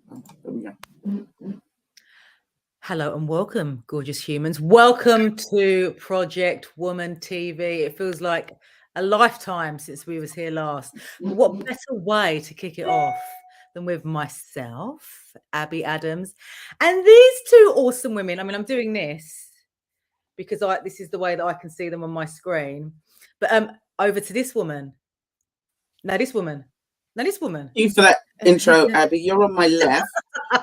There we go. Hello and welcome, gorgeous humans. Welcome to Project Woman TV. It feels like a lifetime since we was here last. But what better way to kick it off than with myself, Abi Adams, and these two awesome women. I mean, I'm doing this because this is the way that I can see them on my screen. But over to this woman. Now this woman. Now this woman. Thank you for that intro, Abby. You're on my left,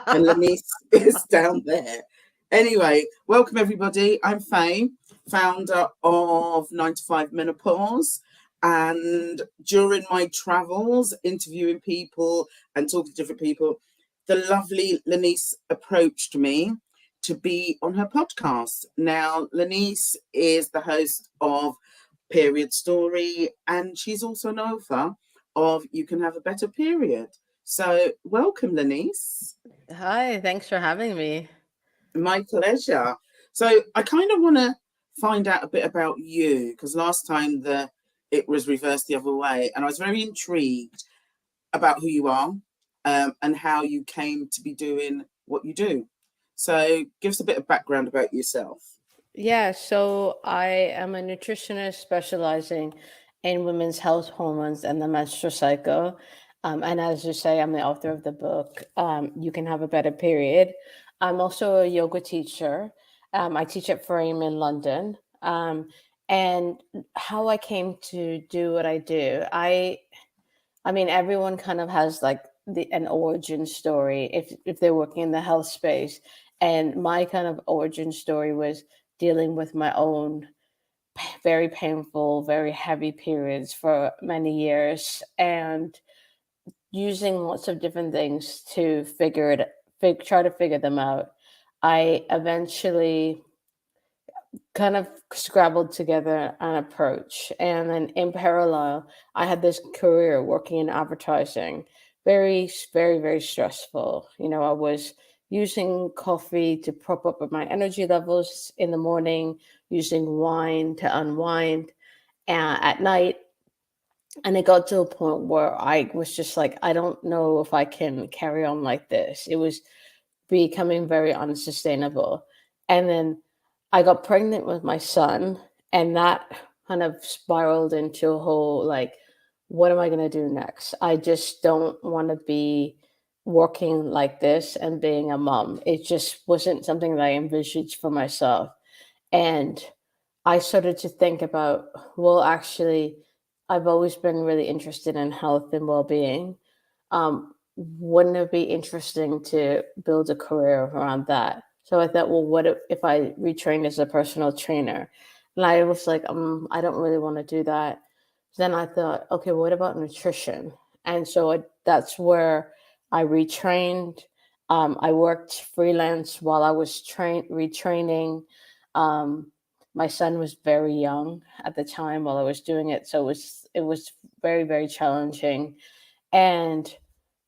and Lenise is down there. Anyway, welcome everybody. I'm Fay, founder of 9 to 5 Menopause. And during my travels, interviewing people and talking to different people, the lovely Lenise approached me to be on her podcast. Now, Lenise is the host of Period Story, and she's also an author of You Can Have a Better Period. So welcome, Lenise. Hi, thanks for having me. My pleasure. So I kind of want to find out a bit about you, because last time it was reversed the other way, and I was very intrigued about who you are and how you came to be doing what you do. So give us a bit of background about yourself. Yeah, so I am a nutritionist specializing in women's health, hormones, and the menstrual cycle. And as you say, I'm the author of the book, You Can Have a Better Period. I'm also a yoga teacher. I teach at Frame in London. And how I came to do what I do, I mean, everyone kind of has like an origin story if they're working in the health space. And my kind of origin story was dealing with my own very painful, very heavy periods for many years and using lots of different things to try to figure them out. I eventually kind of scrabbled together an approach. And then in parallel, I had this career working in advertising, very, very, very stressful. You know, I was using coffee to prop up my energy levels in the morning, using wine to unwind at night. And it got to a point where I was just like, I don't know if I can carry on like this. It was becoming very unsustainable. And then I got pregnant with my son, and that kind of spiraled into a whole like, what am I going to do next? I just don't want to be working like this and being a mom. It just wasn't something that I envisioned for myself. And I started to think about, well, actually, I've always been really interested in health and well-being. Wouldn't it be interesting to build a career around that? So I thought, well, what if I retrained as a personal trainer? And I was like, I don't really want to do that. Then I thought, okay, what about nutrition? And so that's where I retrained. I worked freelance while I was retraining. My son was very young at the time while I was doing it, so it was very, very challenging. And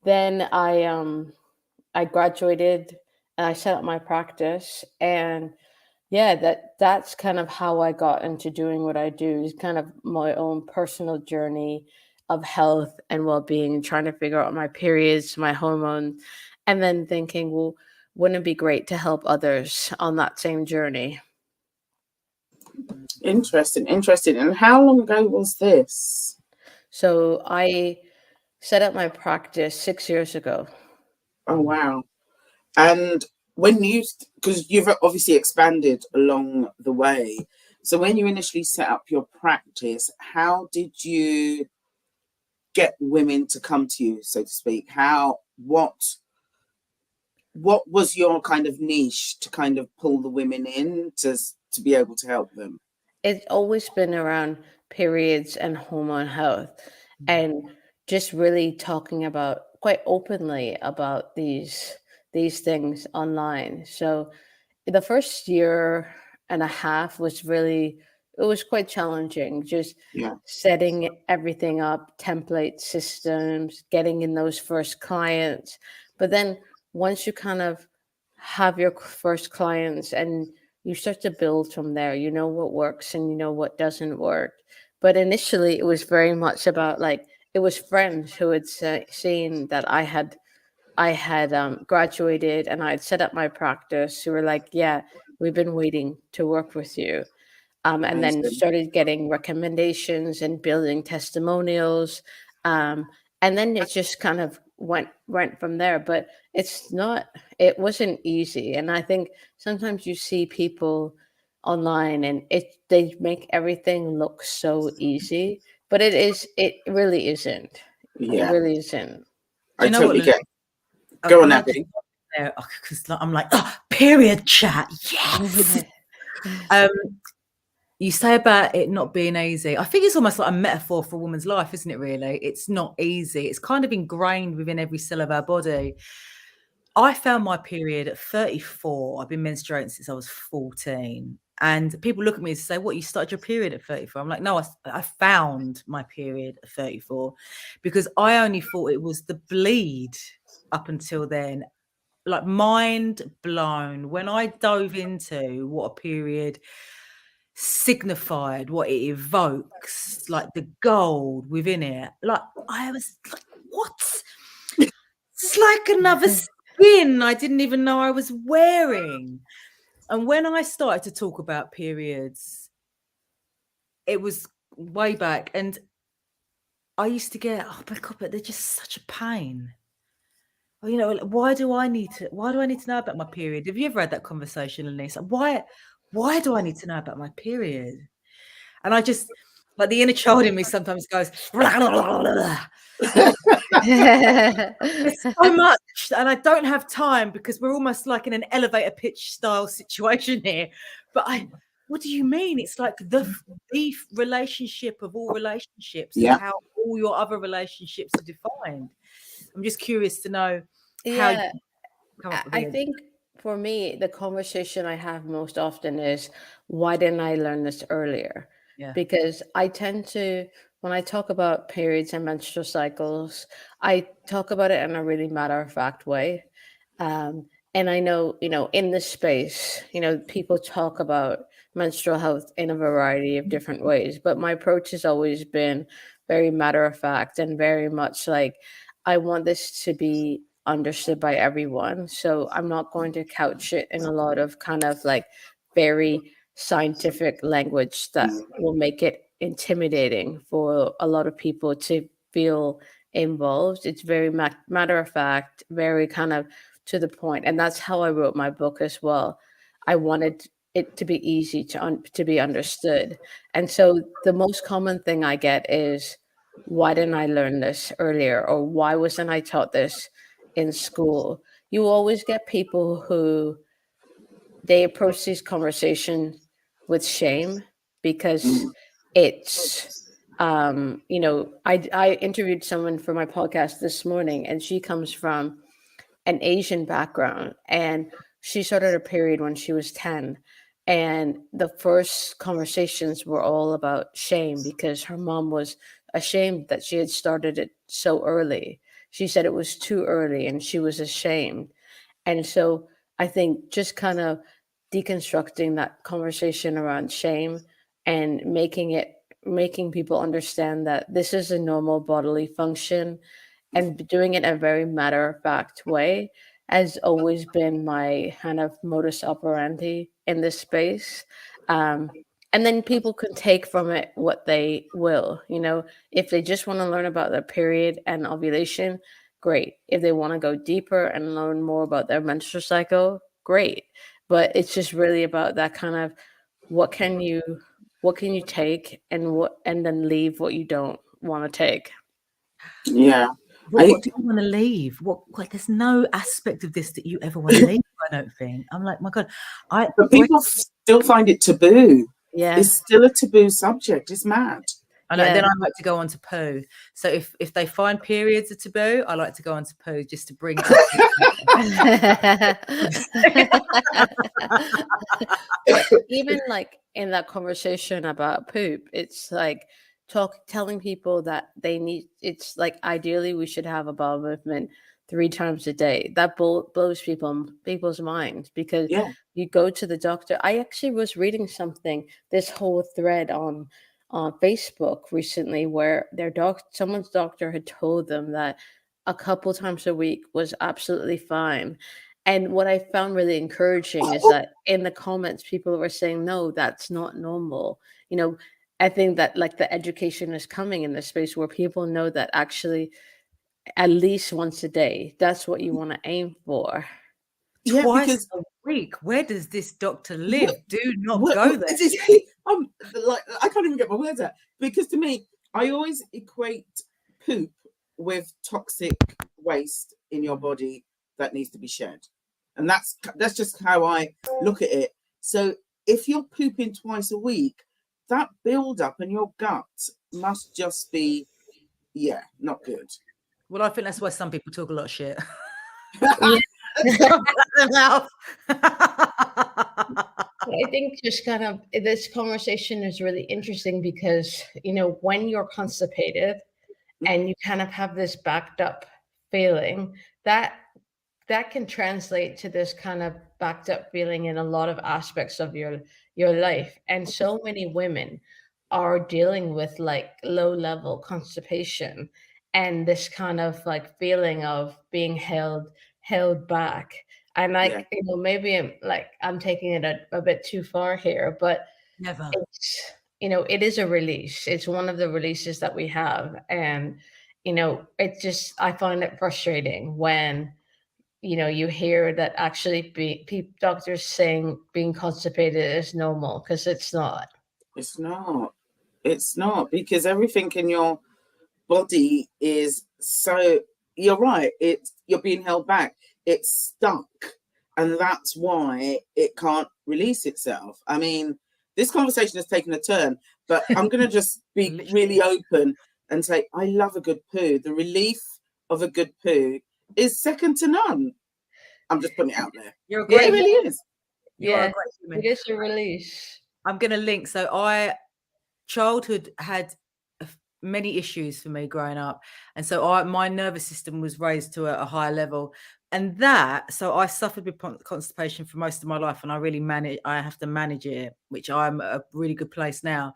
then I graduated and I set up my practice, and yeah, that's kind of how I got into doing what I do. Is kind of my own personal journey of health and well-being, trying to figure out my periods, my hormones, and then thinking, well, wouldn't it be great to help others on that same journey? Interesting. And how long ago was this? So I set up my practice 6 years ago. Oh, wow. And because you've obviously expanded along the way. So when you initially set up your practice, how did you get women to come to you, so to speak? What was your kind of niche to kind of pull the women in to be able to help them? It's always been around periods and hormone health, and just really talking about quite openly about these things online. So the first year and a half was really, it was quite challenging, just setting everything up, template systems, getting in those first clients. But then once you kind of have your first clients and you start to build from there, you know what works and you know what doesn't work. But initially it was very much about like, it was friends who had seen that I had I had graduated and I had set up my practice, who were like, yeah, we've been waiting to work with you. And then started getting recommendations and building testimonials. And then it just kind of went from there. But it wasn't easy. And I think sometimes you see people online and they make everything look so easy, but it really isn't. Yeah. It really isn't. I totally get. Go on, Abby. Because I'm like, oh, period chat, yes. You say about it not being easy. I think it's almost like a metaphor for a woman's life, isn't it, really? It's not easy. It's kind of ingrained within every cell of our body. I found my period at 34. I've been menstruating since I was 14. And people look at me and say, what, you started your period at 34? I'm like, no, I found my period at 34 because I only thought it was the bleed up until then. Like, mind blown when I dove into what a period signified, what it evokes, like the gold within it. Like, I was like, what? It's like another skin I didn't even know I was wearing. And when I started to talk about periods, it was way back, and I used to get, oh my God, but they're just such a pain. You know, why do I need to know about my period? Have you ever had that conversation, Lenise? Why do I need to know about my period? And I just, like, the inner child in me sometimes goes, there's so much, and I don't have time because we're almost like in an elevator pitch style situation here. But what do you mean? It's like the relationship of all relationships, and how all your other relationships are defined. I'm just curious to know how you come up with I think for me, the conversation I have most often is, why didn't I learn this earlier? Yeah. Because I tend to, when I talk about periods and menstrual cycles, I talk about it in a really matter-of-fact way. And I know, in this space, people talk about menstrual health in a variety of different ways, but my approach has always been very matter-of-fact and very much like, I want this to be understood by everyone. So I'm not going to couch it in a lot of kind of like very scientific language that will make it intimidating for a lot of people to feel involved. It's very matter of fact, very kind of to the point. And that's how I wrote my book as well. I wanted it to be easy to be understood. And so the most common thing I get is, why didn't I learn this earlier? Or why wasn't I taught this in school? You always get people who they approach these conversations with shame because it's I interviewed someone for my podcast this morning, and she comes from an Asian background, and she started a period when she was 10. And the first conversations were all about shame because her mom was ashamed that she had started it so early. She said it was too early and she was ashamed. And so I think just kind of deconstructing that conversation around shame and making people understand that this is a normal bodily function and doing it in a very matter-of-fact way has always been my kind of modus operandi in this space. And then people can take from it what they will. If they just want to learn about their period and ovulation, great. If they want to go deeper and learn more about their menstrual cycle, great. But it's just really about that kind of, what can you take and then leave what you don't want to take. Yeah. What do you want to leave? There's no aspect of this that you ever want to leave, I don't think. I'm like, my God. But people still find it taboo. Yeah. It's still a taboo subject. It's mad. I know. Yeah. Then I like to go on to poo. So if they find periods are taboo, I like to go on to poo just to bring it up. But even like in that conversation about poop, it's like telling people that it's like, ideally we should have a bowel movement 3 times a day. That blows people's minds because you go to the doctor. I actually was reading this whole thread on Facebook recently where someone's doctor had told them that a couple times a week was absolutely fine. And what I found really encouraging is that in the comments, people were saying, no, that's not normal. You know, I think that like the education is coming in the space where people know that actually at least once a day, that's what you want to aim for. Yeah, Twice because a week. Where does this doctor live? Do not go there. like, I can't even get my words out, because to me, I always equate poop with toxic waste in your body that needs to be shed, and that's just how I look at it. So if you're pooping twice a week, that build up in your gut must just be, not good. Well, I think that's why some people talk a lot of shit. I think just kind of this conversation is really interesting because, you know, when you're constipated and you kind of have this backed up feeling, that can translate to this kind of backed up feeling in a lot of aspects of your life. And so many women are dealing with like low level constipation and this kind of like feeling of being held back. And like, you know, maybe I'm taking it a bit too far here, but Never. it's, you know, it is a release. It's one of the releases that we have. And, you know, it just, I find it frustrating when, you know, you hear that actually doctors saying being constipated is normal, because it's not. It's not. It's not, because everything in your body is so, you're right, you're being held back. It's stuck. And that's why it can't release itself. I mean, this conversation has taken a turn, but I'm going to just be really open and say, I love a good poo. The relief of a good poo is second to none. I'm just putting it out there. You're a great, it really is. You are a great human. It is a release. I'm going to link. So childhood had many issues for me growing up. And so my nervous system was raised to a higher level. And so I suffered with constipation for most of my life, and I have to manage it, which I'm at a really good place now.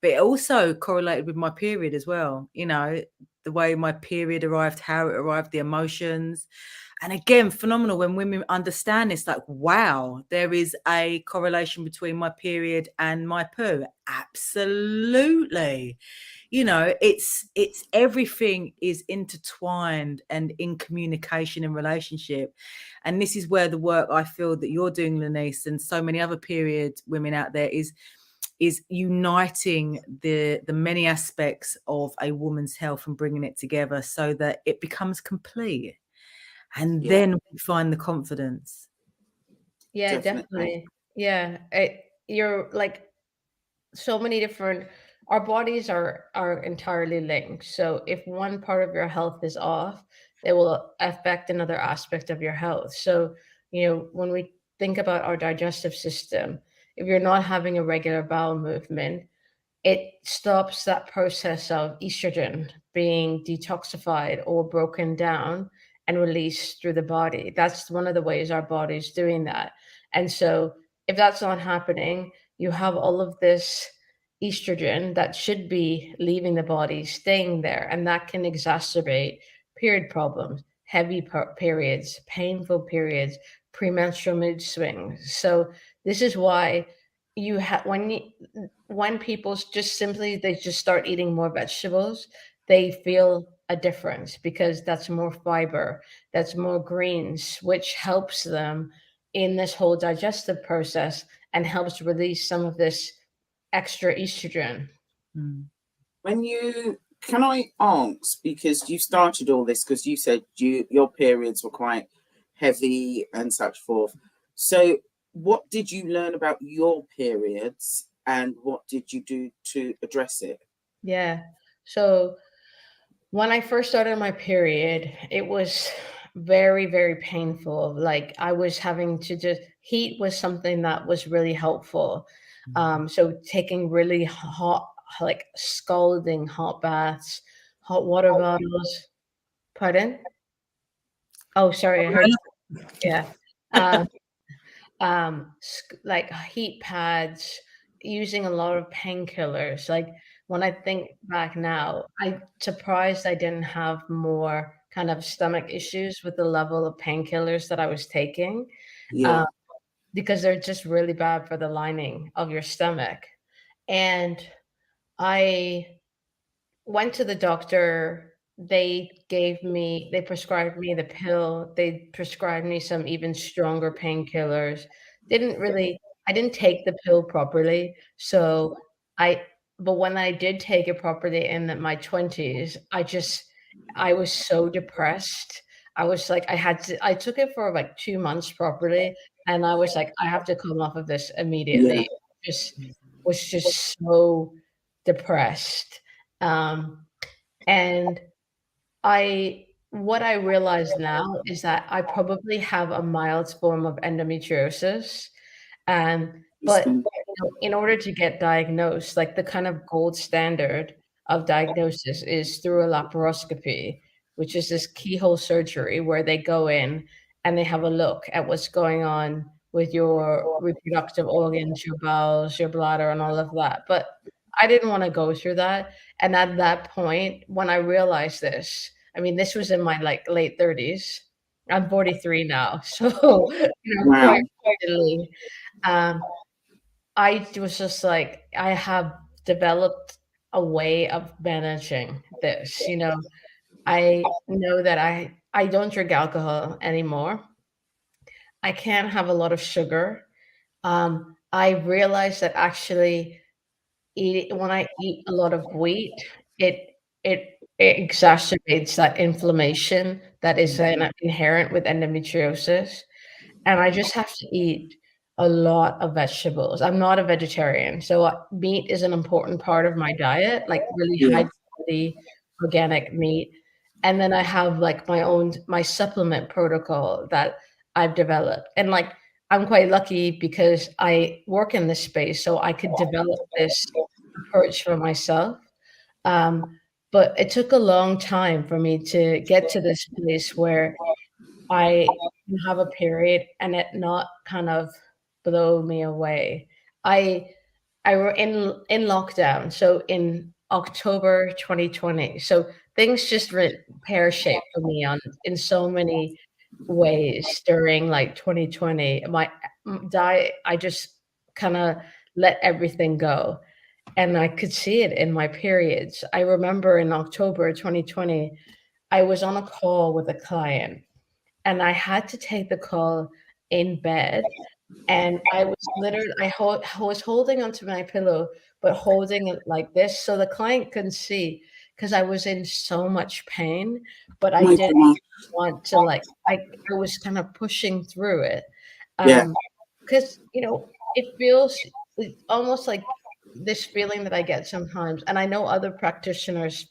But it also correlated with my period as well. You know, the way my period arrived, how it arrived, the emotions. And again, phenomenal when women understand this, like, wow, there is a correlation between my period and my poo. Absolutely. You know, it's everything is intertwined and in communication and relationship. And this is where the work I feel that you're doing, Lanice, and so many other period women out there is uniting the many aspects of a woman's health and bringing it together so that it becomes complete. And then we find the confidence. Yeah, definitely. Yeah. You're like, so many different, our bodies are entirely linked. So if one part of your health is off, it will affect another aspect of your health. So, you know, when we think about our digestive system, if you're not having a regular bowel movement, it stops that process of estrogen being detoxified or broken down and released through the body. That's one of the ways our body's doing that. And so if that's not happening, you have all of this estrogen that should be leaving the body, staying there, and that can exacerbate period problems, heavy periods, painful periods, premenstrual mood swings. So this is why you have when people just simply they just start eating more vegetables, they feel a difference because that's more fiber, that's more greens, which helps them in this whole digestive process and helps release some of this extra estrogen. Can I ask, because you started all this because you said your periods were quite heavy and such forth. So what did you learn about your periods and what did you do to address it? Yeah. So when I first started my period, it was very, very painful. Like I was having to heat was something that was really helpful. So taking really hot, like scalding hot baths, hot water bottles. Pardon? Oh, sorry. I heard. Yeah. Like heat pads, using a lot of painkillers. Like when I think back now, I'm surprised I didn't have more kind of stomach issues with the level of painkillers that I was taking, Yeah. because they're just really bad for the lining of your stomach. And I went to the doctor. They prescribed me the pill. They prescribed me some even stronger painkillers. I didn't take the pill properly. So I, but when I did take it properly in my 20s, I was so depressed. I was like, I took it for like 2 months properly. And I was like, I have to come off of this Yeah. immediately. Was just so depressed. And what I realize now is that I probably have a mild form of endometriosis. But Interesting. in order to get diagnosed, like the kind of gold standard of diagnosis is through a laparoscopy, which is this keyhole surgery where they go in and they have a look at what's going on with your reproductive organs, your bowels, your bladder, and all of that. But I didn't want to go through that. And at that point, when I realized this, I mean, this was in my like late 30s. I'm 43 now, so Wow. quite elite. Um, I was just like, I have developed a way of managing this. I know that I don't drink alcohol anymore. I can't have a lot of sugar. I realized that actually when I eat a lot of wheat, it it exacerbates that inflammation that is inherent with endometriosis. And I just have to eat a lot of vegetables. I'm not a vegetarian, so meat is an important part of my diet, like really Yeah. high quality organic meat. And then I have like my supplement protocol that I've developed. And like I'm quite lucky because I work in this space, so I could develop this approach for myself. But it took a long time for me to get to this place where I can have a period and it not kind of blow me away. I I were in lockdown, so in October 2020. So things just went pear-shaped for me on in so many ways during like 2020. My diet, I just kind of let everything go. And I could see it in my periods. I remember in October 2020, I was on a call with a client and I had to take the call in bed. And I was literally, I was holding onto my pillow, but holding it like this so the client couldn't see because I was in so much pain, but I My didn't God. want to like, I was kind of pushing through it. Yeah. Because, it feels it's almost like this feeling that I get sometimes. And I know other practitioners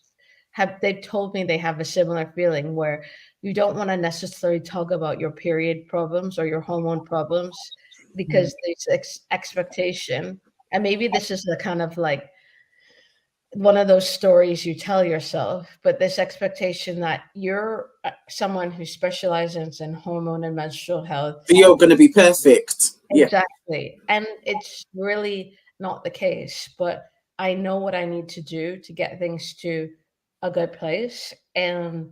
they've told me they have a similar feeling where you don't want to necessarily talk about your period problems or your hormone problems because there's expectation. And maybe this is the kind of like one of those stories you tell yourself, but this expectation that you're someone who specializes in hormone and menstrual health. You're going to be perfect. Yeah. Exactly. And it's really not the case, but I know what I need to do to get things to a good place. And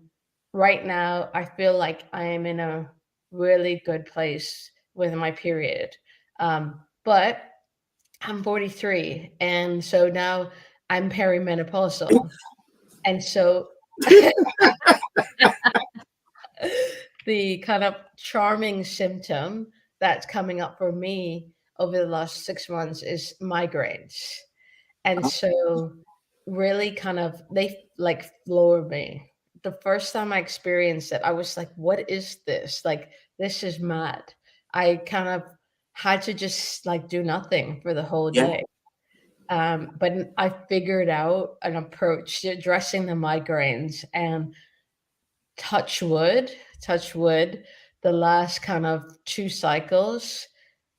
right now, I feel like I am in a really good place with my period. But I'm 43, and so now I'm perimenopausal. And so the kind of charming symptom that's coming up for me over the last 6 months is migraines. And so really kind of they like floored me. The first time I experienced it, I was like, what is this? Like, this is mad. I kind of had to just like do nothing for the whole Yeah. day. But I figured out an approach to addressing the migraines, and touch wood, the last kind of 2 cycles,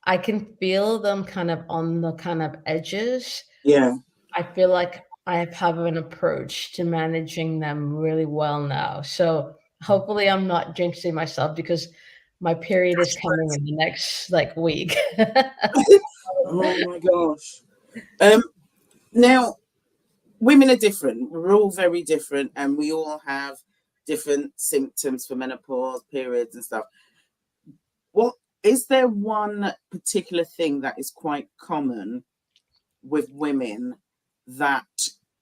I can feel them kind of on the kind of edges. Yeah. I feel like I have an approach to managing them really well now. So hopefully I'm not jinxing myself because my period is coming in the next like week. Oh my gosh. Now, women are different. We're all very different, and we all have different symptoms for menopause, periods and stuff. What is there one particular thing that is quite common with women that,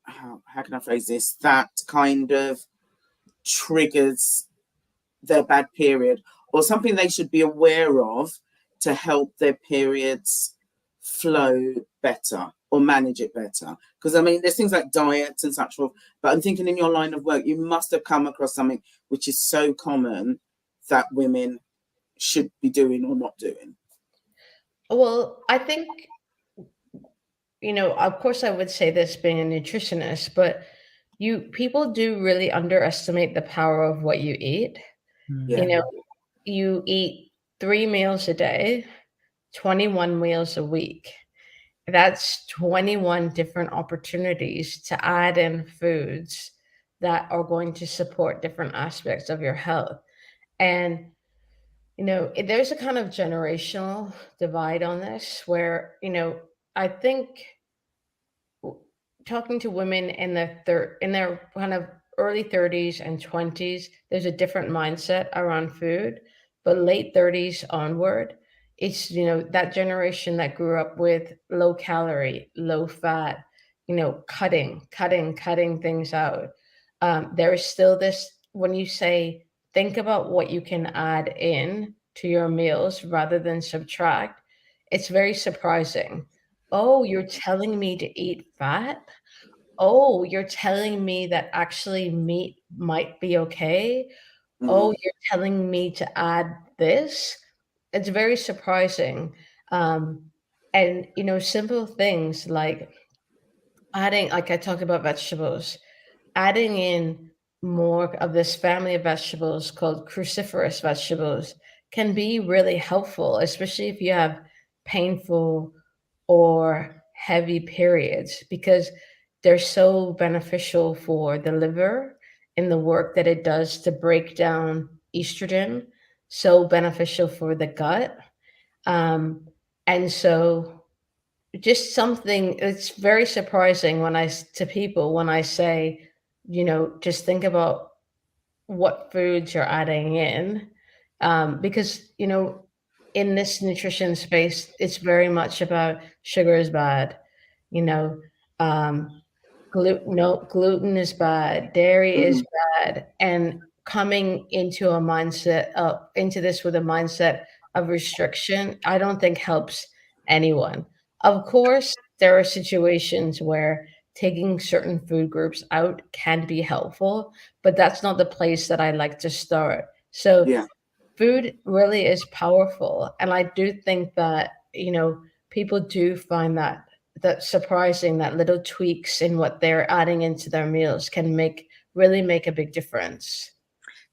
how can I phrase this, that kind of triggers their bad period, or something they should be aware of to help their periods flow better or manage it better? Because I mean, there's things like diets and such forth, but I'm thinking in your line of work, you must have come across something which is so common that women should be doing or not doing. Well, I think, of course I would say this being a nutritionist, but people do really underestimate the power of what you eat. Yeah. You eat 3 meals a day, 21 meals a week. That's 21 different opportunities to add in foods that are going to support different aspects of your health. And, there's a kind of generational divide on this where, I think talking to women in their kind of early 30s and 20s, there's a different mindset around food, but late 30s onward, it's that generation that grew up with low calorie, low fat, cutting things out. There is still this, when you say think about what you can add in to your meals rather than subtract, it's very surprising. Oh, you're telling me to eat fat? Oh, you're telling me that actually meat might be okay? Oh, you're telling me to add this? It's very surprising. And simple things like adding, like I talked about vegetables, adding in more of this family of vegetables called cruciferous vegetables can be really helpful, especially if you have painful or heavy periods, because they're so beneficial for the liver in the work that it does to break down estrogen, so beneficial for the gut. And so just something, it's very surprising to people when I say, just think about what foods you're adding in, because in this nutrition space, it's very much about sugar is bad, gluten is bad, dairy is bad, and coming into this with a mindset of restriction, I don't think helps anyone. Of course, there are situations where taking certain food groups out can be helpful, but that's not the place that I like to start. So food really is powerful. And I do think that, people do find that surprising, that little tweaks in what they're adding into their meals can really make a big difference.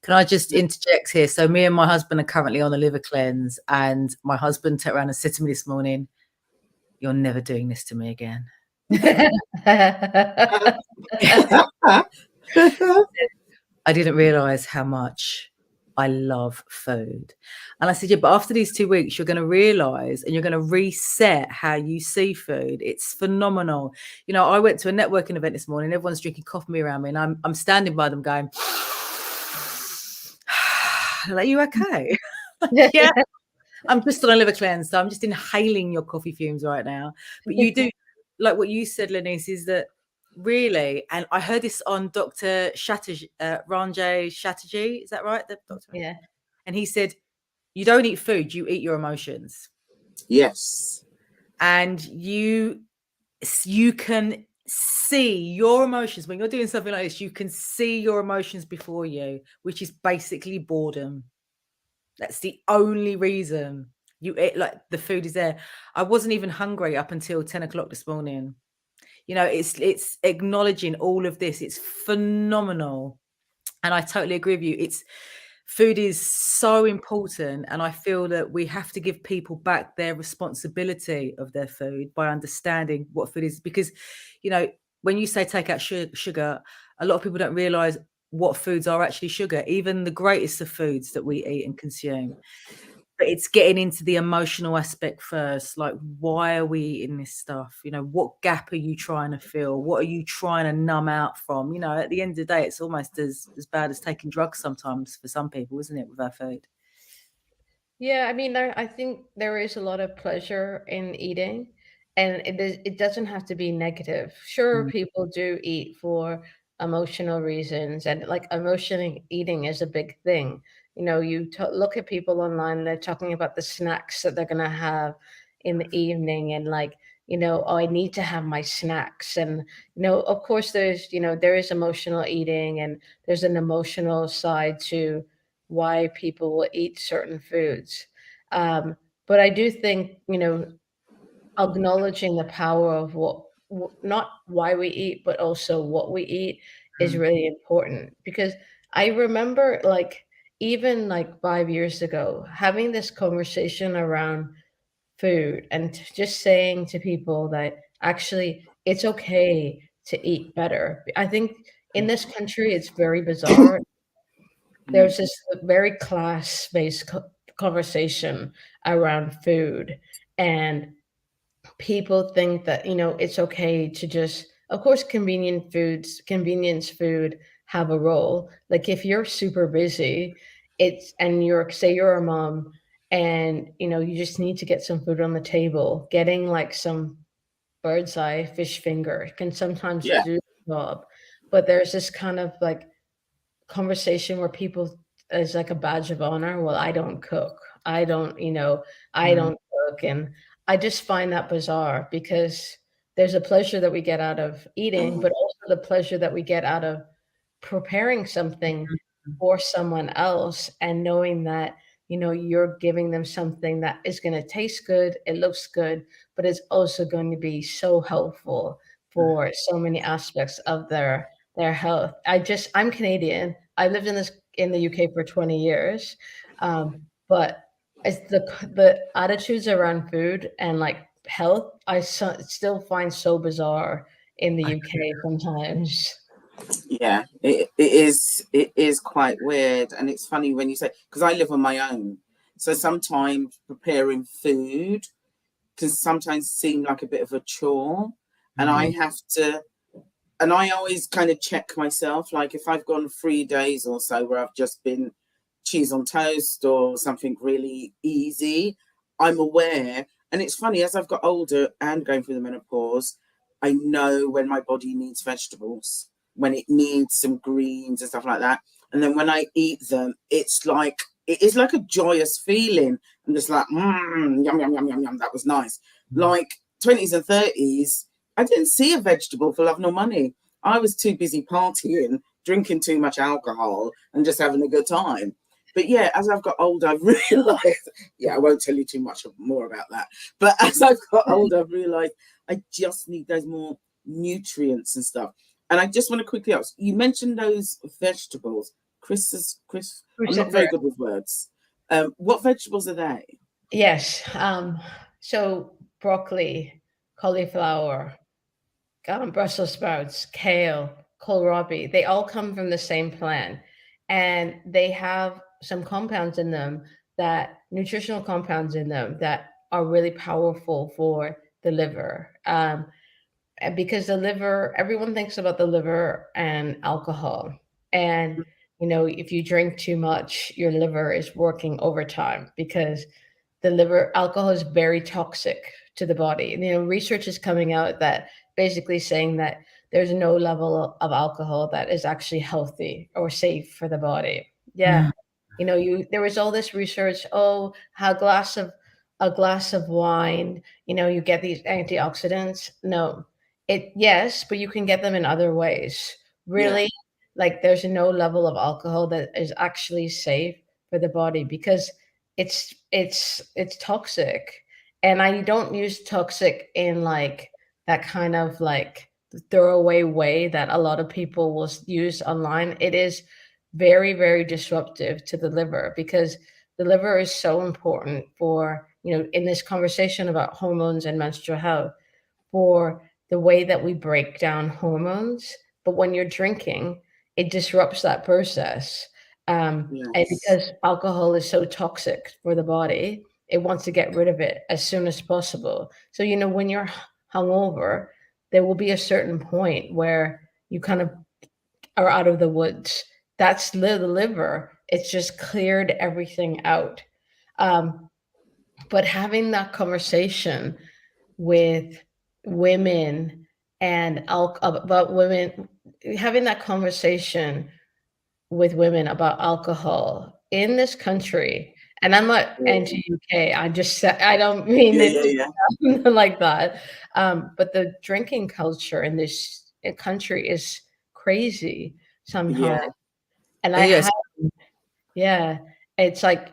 Can I just interject here? So me and my husband are currently on the liver cleanse, and my husband turned around and said to me this morning, "You're never doing this to me again." I didn't realize how much I love food. And I said, yeah, but after these 2 weeks, you're going to realize and you're going to reset how you see food. It's phenomenal. I went to a networking event this morning. Everyone's drinking coffee around me, and I'm standing by them going, are you okay? Yeah. I'm just on a liver cleanse, so I'm just inhaling your coffee fumes right now. But you do, like what you said, Lenise, is that really, and I heard this on Dr. Ranjay Chatterjee, is that right? The doctor? Yeah. And he said, you don't eat food, you eat your emotions. Yes. And you can see your emotions when you're doing something like this. You can see your emotions before you, which is basically boredom. That's the only reason you eat, like the food is there. I wasn't even hungry up until 10 o'clock this morning. It's acknowledging all of this. It's phenomenal. And I totally agree with you. Food is so important. And I feel that we have to give people back their responsibility of their food by understanding what food is. Because, when you say take out sugar, a lot of people don't realize what foods are actually sugar, even the greatest of foods that we eat and consume. but it's getting into the emotional aspect first. Like, why are we eating this stuff? You know, what gap are you trying to fill? What are you trying to numb out from? You know, at the end of the day, it's almost as bad as taking drugs sometimes for some people, isn't it, with our food? Yeah, I mean, I think there is a lot of pleasure in eating, and it doesn't have to be negative. Sure, Mm, people do eat for emotional reasons, and like emotional eating is a big thing. You know, look at people online, they're talking about the snacks that they're gonna have in the evening, and like, oh, I need to have my snacks. And, of course, there is emotional eating, and there's an emotional side to why people will eat certain foods. Um, but I do think, acknowledging the power of not why we eat, but also what we eat is mm, really important. Because I remember, like, even like 5 years ago, having this conversation around food and just saying to people that actually it's okay to eat better. I think in this country, it's very bizarre. Mm. There's this very class-based conversation around food, and people think that, it's okay to just, of course, convenience food have a role. Like if you're super busy, and say you're a mom, and you just need to get some food on the table, getting like some bird's eye fish finger can sometimes Yeah. do the job. But there's this kind of like conversation where people, as like a badge of honor, well, I don't cook, I don't, I mm, don't cook. And I just find that bizarre, because there's a pleasure that we get out of eating, Mm. but also the pleasure that we get out of preparing something mm, for someone else, and knowing that, you're giving them something that is going to taste good, it looks good, but it's also going to be so helpful for so many aspects of their health. I'm Canadian. I lived in the UK for 20 years. But it's the attitudes around food and like health, still find so bizarre in the UK sometimes. Yeah, it is quite weird, and it's funny when you say, because I live on my own, so sometimes preparing food can sometimes seem like a bit of a chore, and I mm, have to, and I always kind of check myself, like if I've gone 3 days or so where I've just been cheese on toast or something really easy, I'm aware. And it's funny, as I've got older and going through the menopause, I know when my body needs vegetables, when it needs some greens and stuff like that. And then when I eat them, it is like a joyous feeling. I'm just like, yum, yum, yum, yum, yum. That was nice. mm. Like 20s and 30s, I didn't see a vegetable for love nor money. I was too busy partying, drinking too much alcohol, and just having a good time. But yeah, as I've got older, I've realised, yeah, I won't tell you too much more about that. But as I've got older, I've realised I just need those more nutrients and stuff. And I just want to quickly ask, you mentioned those vegetables. Chris, I'm not very Crucifer. good with words. What vegetables are they? Yes. So broccoli, cauliflower, Brussels sprouts, kale, kohlrabi, they all come from the same plant. And they have some compounds in them, that nutritional compounds in them, that are really powerful for the liver. And because the liver, everyone thinks about the liver and alcohol. And, if you drink too much, your liver is working overtime, because the liver alcohol is very toxic to the body. And, research is coming out that basically saying that there's no level of alcohol that is actually healthy or safe for the body. Yeah. Mm, There was all this research, oh, how a glass of wine, you get these antioxidants. No, yes, but you can get them in other ways. Yeah, Really, like there's no level of alcohol that is actually safe for the body, because it's toxic. And I don't use toxic in like that kind of like throwaway way that a lot of people will use online. It is very, very disruptive to the liver, because the liver is so important for, in this conversation about hormones and menstrual health, for the way that we break down hormones. But when you're drinking, it disrupts that process. And Yes. because alcohol is so toxic for the body, it wants to get rid of it as soon as possible. So, you know, when you're hungover, there will be a certain point where you kind of are out of the woods. That's the liver. It's just cleared everything out. But having that conversation with women and about women, having that conversation with women about alcohol in this country, and I'm not anti-UK. I just said, I don't mean Yeah, it yeah, to yeah. sound like that. But the drinking culture in this country is crazy sometimes. Yeah. And I Yes. have, yeah, it's like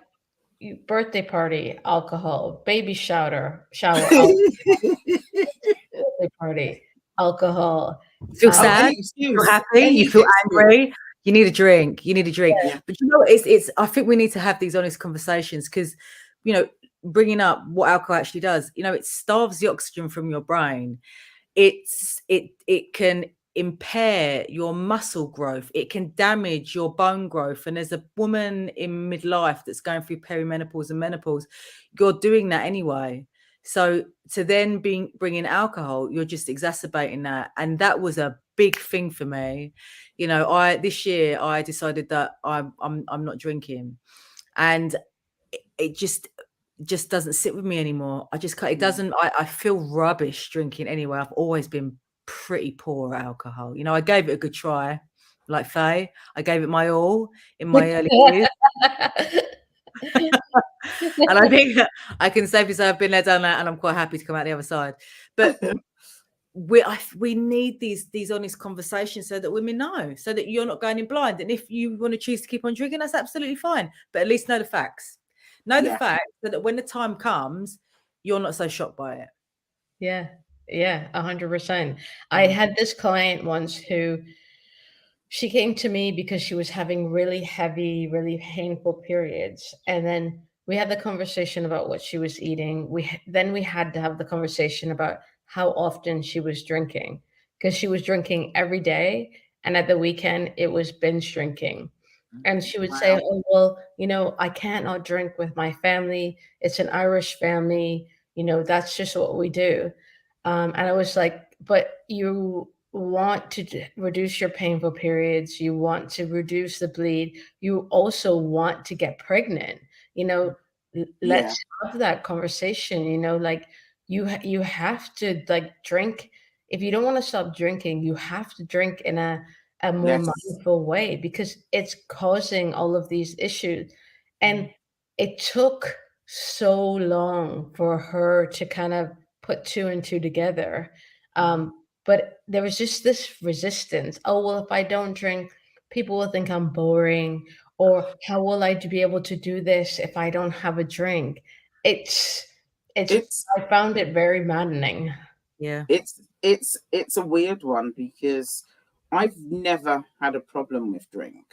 birthday party, alcohol, baby shower, birthday party, alcohol. Feel Um, sad, Any you feel excuse. happy, you Any feel excuse. angry, you need a drink, you need a drink. Yeah. But you know, it's I think we need to have these honest conversations because, you know, bringing up what alcohol actually does, you know, it starves the oxygen from your brain. It can impair your muscle growth, it can damage your bone growth. And as a woman in midlife that's going through perimenopause and menopause, you're doing that anyway. So to then bring in alcohol, you're just exacerbating that. And that was a big thing for me. You know, this year I decided that I'm not drinking, and it just doesn't sit with me anymore. I just can't, it doesn't, I feel rubbish drinking anyway. I've always been pretty poor at alcohol. You know, I gave it a good try, like Faye. I gave it my all in my early years. And I think I can safely say I've been there, done that, and I'm quite happy to come out the other side. But we need these honest conversations so that women know, so that you're not going in blind. And if you want to choose to keep on drinking, that's absolutely fine. But at least know the facts. Know the facts so that when the time comes, you're not so shocked by it. Yeah, 100%. I had this client once who she came to me because she was having really heavy, really painful periods. And then we had the conversation about what she was eating. Then we had to have the conversation about how often she was drinking, because she was drinking every day. And at the weekend, it was binge drinking. And she would say, oh, well, you know, I can't not drink with my family. It's an Irish family. You know, that's just what we do. And I was like, but you want to reduce your painful periods. You want to reduce the bleed. You also want to get pregnant. You know, let's have that conversation. You know, like you have to like drink. If you don't want to stop drinking, you have to drink in a more mindful way, because it's causing all of these issues. And it took so long for her to kind of put two and two together. But there was just this resistance. Oh, well, if I don't drink, people will think I'm boring. Or how will I be able to do this if I don't have a drink? It's I found it very maddening. Yeah. It's a weird one because I've never had a problem with drink.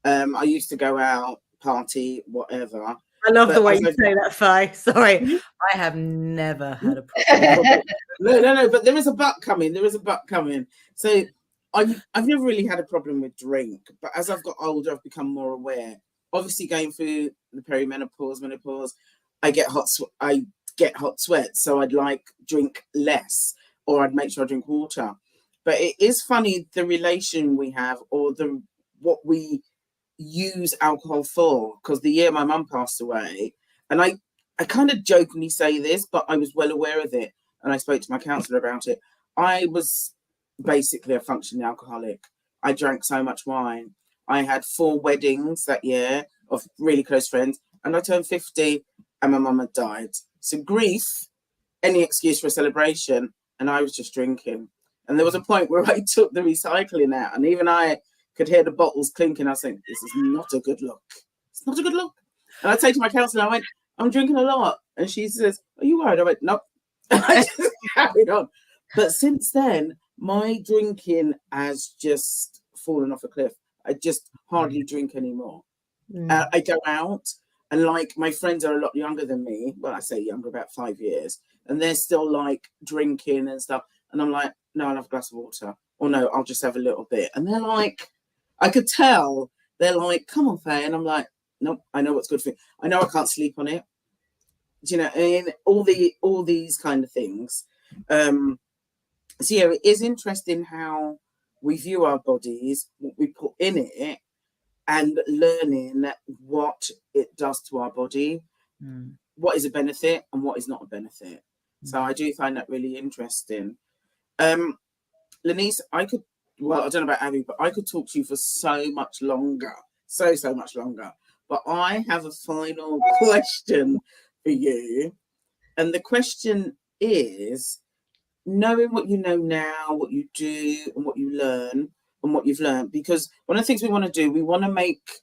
I used to go out, party, whatever. I love the way you say that, Faye. Sorry. I have never had a problem. No, but there is a but coming. So I've never really had a problem with drink, but as I've got older, I've become more aware. Obviously, going through the perimenopause, menopause, I get hot sweats, so I'd like drink less, or I'd make sure I drink water. But it is funny the relation we have, or what we use alcohol for. Because the year my mum passed away, and I kind of jokingly say this, but I was well aware of it, and I spoke to my counsellor about it. I was basically a functioning alcoholic. I drank so much wine. I had 4 weddings that year of really close friends, and I turned 50 and my mum had died. So grief, any excuse for a celebration, and I was just drinking. And there was a point where I took the recycling out, and even I could hear the bottles clinking. I was saying, this is not a good look. It's not a good look. And I say to my counsellor, I went, I'm drinking a lot. And she says, are you worried? I went, nope. And I just carried on. But since then, my drinking has just fallen off a cliff. I just hardly drink anymore. I go out, and like my friends are a lot younger than me. Well, I say younger, about 5 years. And they're still like drinking and stuff. And I'm like, no, I'll have a glass of water. Or no, I'll just have a little bit. And they're like, I could tell they're like, come on, Faye. And I'm like, nope, I know what's good for you. I know I can't sleep on it. Do you know, and all these kind of things. So yeah, it is interesting how we view our bodies, what we put in it, and learning what it does to our body, what is a benefit and what is not a benefit. So I do find that really interesting. Lanice, I don't know about Abby, but I could talk to you for so much longer, so much longer. But I have a final question for you. And the question is, knowing what you know now, what you do and what you learn and what you've learned, because one of the things we want to do, we want to make,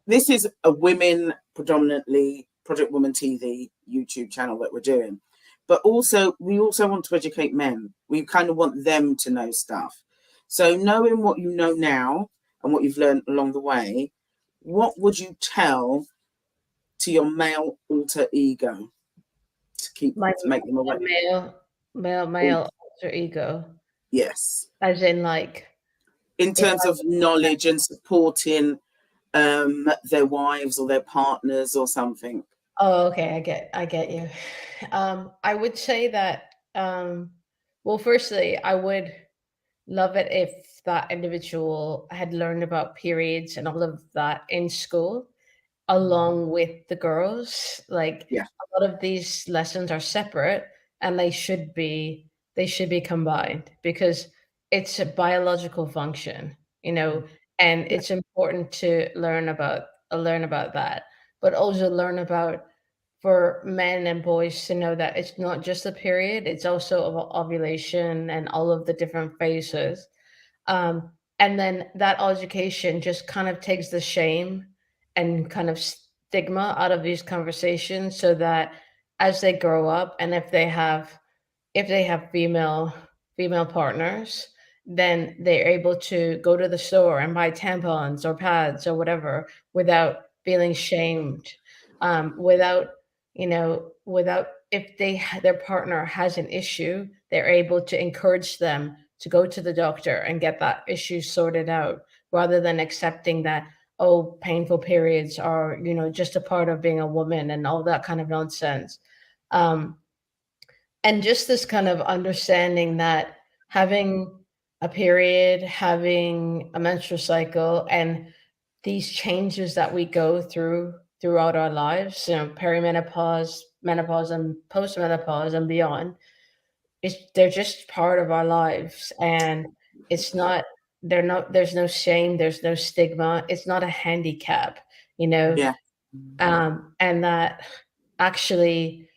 this is a women predominantly Project Woman TV YouTube channel that we're doing. But also, we also want to educate men. We kind of want them to know stuff. So knowing what you know now and what you've learned along the way, what would you tell to your male alter ego to make them aware? Male alter ego. Yes. As in, like, in terms of knowledge and supporting their wives or their partners or something. Oh, okay. I get you. I would say that, well, firstly, I would love it if that individual had learned about periods and all of that in school, along with the girls. Like, Yeah. a lot of these lessons are separate, and they should be combined, because it's a biological function, and it's important to learn about that, but also learn about, for men and boys to know that it's not just a period, it's also ovulation and all of the different phases. And then that education just kind of takes the shame and kind of stigma out of these conversations, so that as they grow up, and if they have female partners, then they're able to go to the store and buy tampons or pads or whatever without feeling shamed, without if their partner has an issue, they're able to encourage them to go to the doctor and get that issue sorted out, rather than accepting that, oh, painful periods are, just a part of being a woman and all that kind of nonsense. And just this kind of understanding that having a period, having a menstrual cycle, and these changes that we go throughout our lives, perimenopause, menopause, and postmenopause and beyond, they're just part of our lives. And there's no shame, there's no stigma, it's not a handicap, Yeah. and that actually,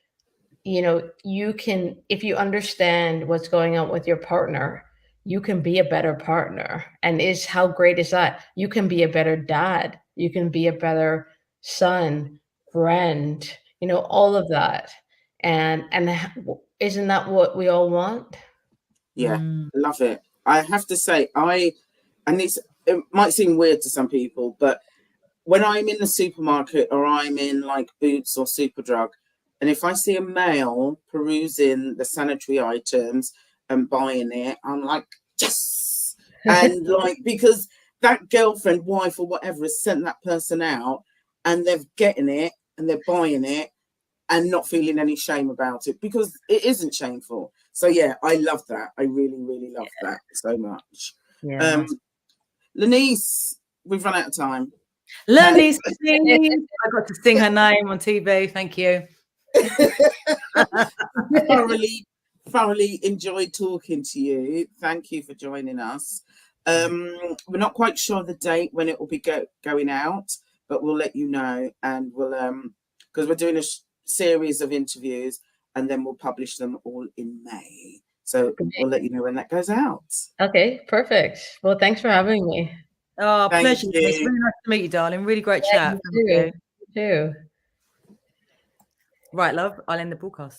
you can, if you understand what's going on with your partner, you can be a better partner. And how great is that? You can be a better dad, you can be a better son, friend, all of that. And isn't that what we all want? Yeah, love it. I have to say, it might seem weird to some people, but when I'm in the supermarket or I'm in like Boots or Superdrug, and if I see a male perusing the sanitary items and buying it, I'm like, yes. And like, because that girlfriend, wife, or whatever has sent that person out, and they're getting it and they're buying it and not feeling any shame about it, because it isn't shameful. So yeah, I love that. I really, really love that so much. Yeah. Lanice, we've run out of time. Lanice, I got to sing her name on TV. Thank you. thoroughly enjoyed talking to you. Thank you for joining us. We're not quite sure the date when it will be going out, but we'll let you know, and we'll because we're doing a series of interviews, and then we'll publish them all in May. So we'll let you know when that goes out. Okay, perfect. Well, thanks for having me. Oh, pleasure. It's really nice to meet you, darling. Really great chat. You too. Right, love. I'll end the broadcast.